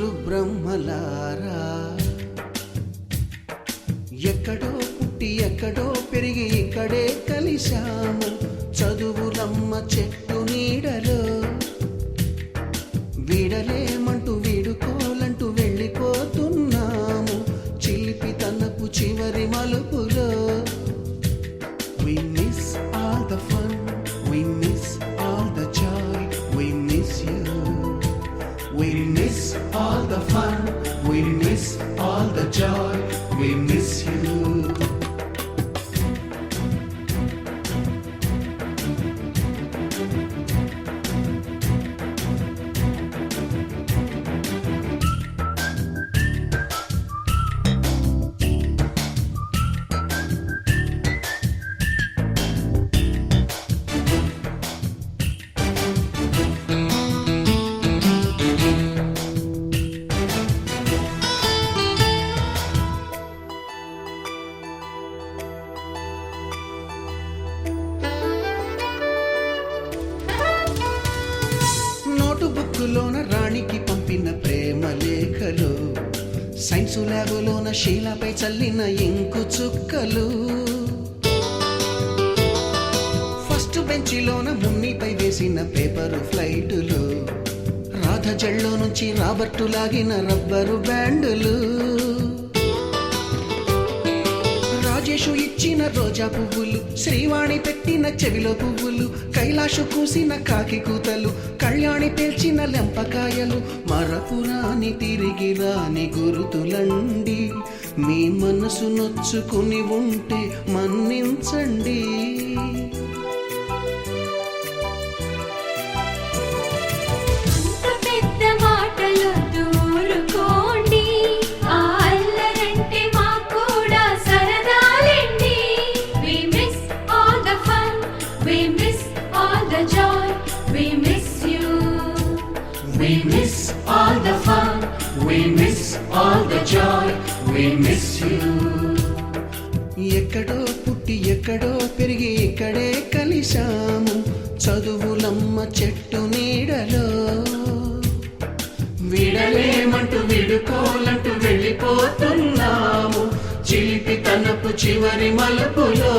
గురు బ్రహ్మలారా, ఎక్కడో పుట్టి ఎక్కడో పెరిగి ఇక్కడే కలిశాము. చదువులమ్మ చెట్టు నీడలో వీడలేమంటూ వీడుకోలంటూ వెళ్ళిపోతున్నాము. చిలిపి తనపు చివరి మలుపులో We miss all the fun, we miss all the joy, we miss you. We miss all the fun, we miss all the joy, we miss you. బుక్కులోన రాణికి పంపిన ప్రేమ లేఖలు, సైన్సు ల్యాబులోన శీలపై చల్లిన ఇంకు చుక్కలు, ఫస్ట్ బెంచిలోన మున్నిపై వేసిన పేపరు ఫ్లైటులు, రాధ జల్లో నుంచి రాబర్టు లాగిన rubber బ్యాండులు, Rajesh ఇచ్చిన రోజా పువ్వులు, శ్రీవాణి పెట్టిన చెవిలో పువ్వులు, కైలాషు కూసిన కాకి కూతలు, కళ్యాణి పేల్చిన లెంపకాయలు, మరపురాని తిరిగి రాని గురుతులండి. మీ మనసు నొచ్చుకుని ఉంటే మన్నించండి. We miss all the fun, we miss all the joy, we miss you. ఎక్కడో పుట్టి ఎక్కడో పెరిగి ఇక్కడే కలిశాము. చదువులమ్మ చెట్టు నీడలో విడలేమంటూ విడుకోలంటూ వెళ్ళిపోతున్నాము. చిలిపి తనపు చివరి మలుపులో